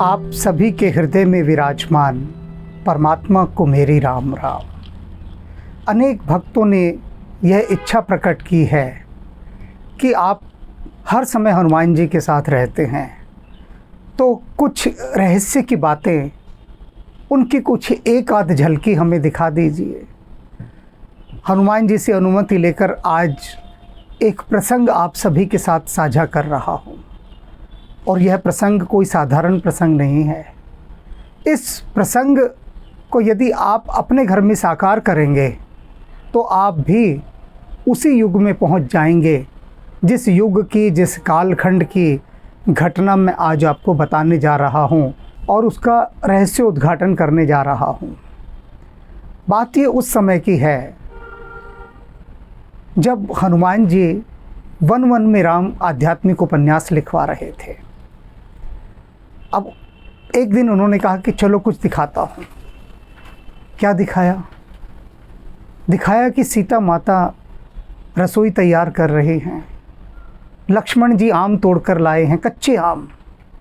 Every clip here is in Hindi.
आप सभी के हृदय में विराजमान परमात्मा को मेरी राम राम। अनेक भक्तों ने यह इच्छा प्रकट की है कि आप हर समय हनुमान जी के साथ रहते हैं, तो कुछ रहस्य की बातें, उनकी कुछ एक आध झलकी हमें दिखा दीजिए। हनुमान जी से अनुमति लेकर आज एक प्रसंग आप सभी के साथ साझा कर रहा हूँ, और यह प्रसंग कोई साधारण प्रसंग नहीं है। इस प्रसंग को यदि आप अपने घर में साकार करेंगे तो आप भी उसी युग में पहुंच जाएंगे जिस युग की, जिस कालखंड की घटना मैं आज आपको बताने जा रहा हूं और उसका रहस्य उद्घाटन करने जा रहा हूं। बात ये उस समय की है जब हनुमान जी वन वन में राम आध्यात्मिक उपन्यास लिखवा रहे थे। अब एक दिन उन्होंने कहा कि चलो कुछ दिखाता हूँ। क्या दिखाया? दिखाया कि सीता माता रसोई तैयार कर रही हैं, लक्ष्मण जी आम तोड़कर लाए हैं, कच्चे आम,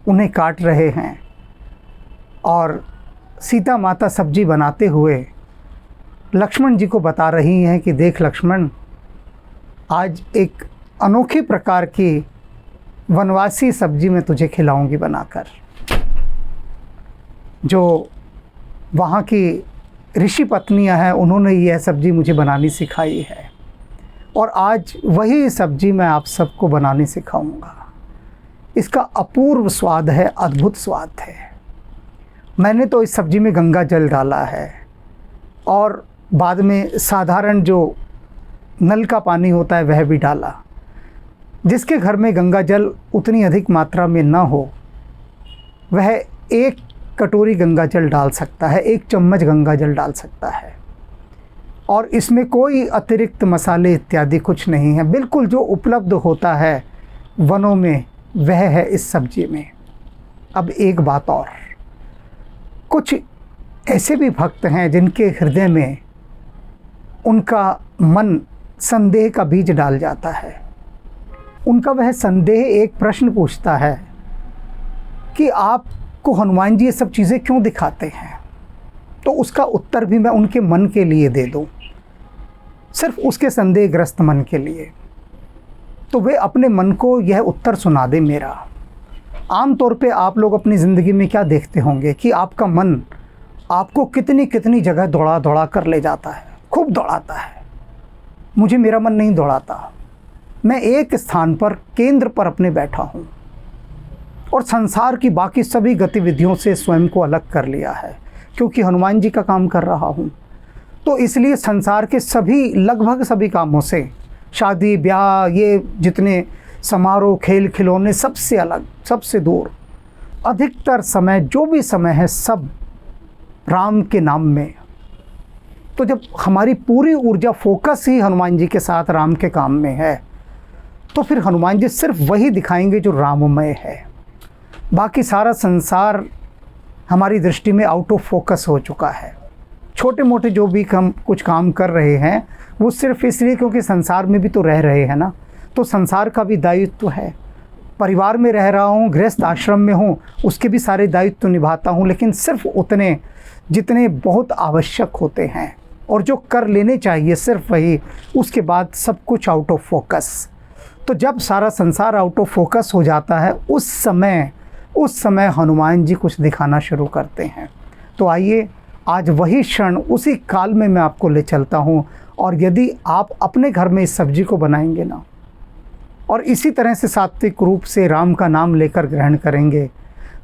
उन्हें काट रहे हैं, और सीता माता सब्जी बनाते हुए लक्ष्मण जी को बता रही हैं कि देख लक्ष्मण, आज एक अनोखी प्रकार की वनवासी सब्जी मैं तुझे खिलाऊंगी बनाकर, जो वहाँ की ऋषि पत्नियाँ हैं, उन्होंने यह सब्ज़ी मुझे बनानी सिखाई है, और आज वही सब्ज़ी मैं आप सबको बनाने सिखाऊंगा। इसका अपूर्व स्वाद है, अद्भुत स्वाद है। मैंने तो इस सब्ज़ी में गंगा जल डाला है, और बाद में साधारण जो नल का पानी होता है वह भी डाला। जिसके घर में गंगा जल उतनी अधिक मात्रा में ना हो, वह एक कटोरी गंगा जल डाल सकता है, एक चम्मच गंगा जल डाल सकता है, और इसमें कोई अतिरिक्त मसाले इत्यादि कुछ नहीं है। बिल्कुल जो उपलब्ध होता है वनों में वह है इस सब्जी में। अब एक बात और, कुछ ऐसे भी भक्त हैं जिनके हृदय में उनका मन संदेह का बीज डाल जाता है। उनका वह संदेह एक प्रश्न पूछता है कि आपको हनुमान जी ये सब चीज़ें क्यों दिखाते हैं, तो उसका उत्तर भी मैं उनके मन के लिए दे दूं, सिर्फ उसके संदेहग्रस्त मन के लिए, तो वे अपने मन को यह उत्तर सुना दे मेरा। आम तौर पे आप लोग अपनी ज़िंदगी में क्या देखते होंगे कि आपका मन आपको कितनी कितनी जगह दौड़ा दौड़ा कर ले जाता है, खूब दौड़ाता है। मुझे मेरा मन नहीं दौड़ाता, मैं एक स्थान पर, केंद्र पर अपने बैठा हूँ, और संसार की बाकी सभी गतिविधियों से स्वयं को अलग कर लिया है, क्योंकि हनुमान जी का काम कर रहा हूँ। तो इसलिए संसार के सभी, लगभग सभी कामों से, शादी ब्याह, ये जितने समारोह, खेल खिलौने, सबसे अलग, सबसे दूर, अधिकतर समय, जो भी समय है, सब राम के नाम में। तो जब हमारी पूरी ऊर्जा, फोकस ही हनुमान जी के साथ राम के काम में है, तो फिर हनुमान जी सिर्फ वही दिखाएंगे जो राममय है। बाकी सारा संसार हमारी दृष्टि में आउट ऑफ फोकस हो चुका है। छोटे मोटे जो भी हम कुछ काम कर रहे हैं वो सिर्फ इसलिए क्योंकि संसार में भी तो रह रहे हैं ना, तो संसार का भी दायित्व है। परिवार में रह रहा हूँ, गृहस्थ आश्रम में हूँ, उसके भी सारे दायित्व निभाता हूँ, लेकिन सिर्फ उतने जितने बहुत आवश्यक होते हैं, और जो कर लेने चाहिए सिर्फ वही, उसके बाद सब कुछ आउट ऑफ फोकस। तो जब सारा संसार आउट ऑफ फोकस हो जाता है, उस समय हनुमान जी कुछ दिखाना शुरू करते हैं। तो आइए आज वही क्षण, उसी काल में मैं आपको ले चलता हूँ, और यदि आप अपने घर में इस सब्जी को बनाएंगे ना, और इसी तरह से सात्विक रूप से राम का नाम लेकर ग्रहण करेंगे,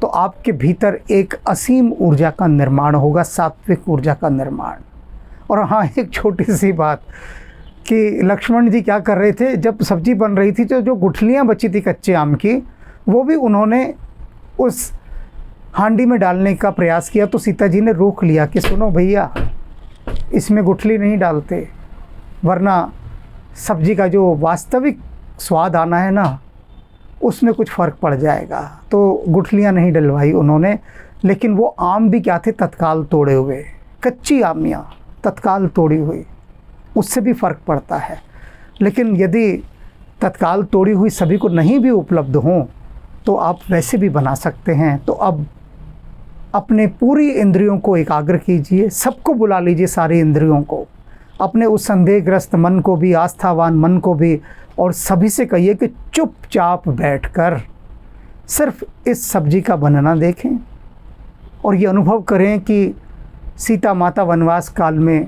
तो आपके भीतर एक असीम ऊर्जा का निर्माण होगा, सात्विक ऊर्जा का निर्माण। और हाँ, एक छोटी सी बात कि लक्ष्मण जी क्या कर रहे थे, जब सब्जी बन रही थी तो जो गुठलियाँ बची थी कच्चे आम की, वो भी उन्होंने उस हांडी में डालने का प्रयास किया, तो सीता जी ने रोक लिया कि सुनो भैया, इसमें गुठली नहीं डालते, वरना सब्जी का जो वास्तविक स्वाद आना है ना, उसमें कुछ फ़र्क पड़ जाएगा। तो गुठलियाँ नहीं डलवाई उन्होंने, लेकिन वो आम भी क्या थे, तत्काल तोड़े हुए, कच्ची आमियाँ तत्काल तोड़ी हुई, उससे भी फ़र्क पड़ता है। लेकिन यदि तत्काल तोड़ी हुई सभी को नहीं भी उपलब्ध हों, तो आप वैसे भी बना सकते हैं। तो अब अपने पूरी इंद्रियों को एकाग्र कीजिए, सबको बुला लीजिए, सारी इंद्रियों को, अपने उस संदेहग्रस्त मन को भी, आस्थावान मन को भी, और सभी से कहिए कि चुपचाप बैठकर सिर्फ इस सब्जी का बनना देखें और ये अनुभव करें कि सीता माता वनवास काल में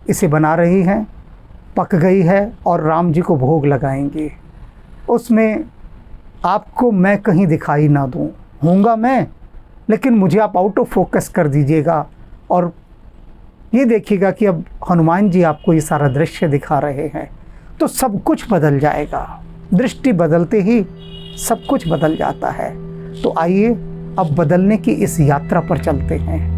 इसे बना रही हैं, पक गई है और राम जी को भोग लगाएंगे। उसमें आपको मैं कहीं दिखाई ना दूँ, होऊंगा मैं, लेकिन मुझे आप आउट ऑफ फोकस कर दीजिएगा और ये देखिएगा कि अब हनुमान जी आपको ये सारा दृश्य दिखा रहे हैं, तो सब कुछ बदल जाएगा। दृष्टि बदलते ही सब कुछ बदल जाता है। तो आइए अब बदलने की इस यात्रा पर चलते हैं।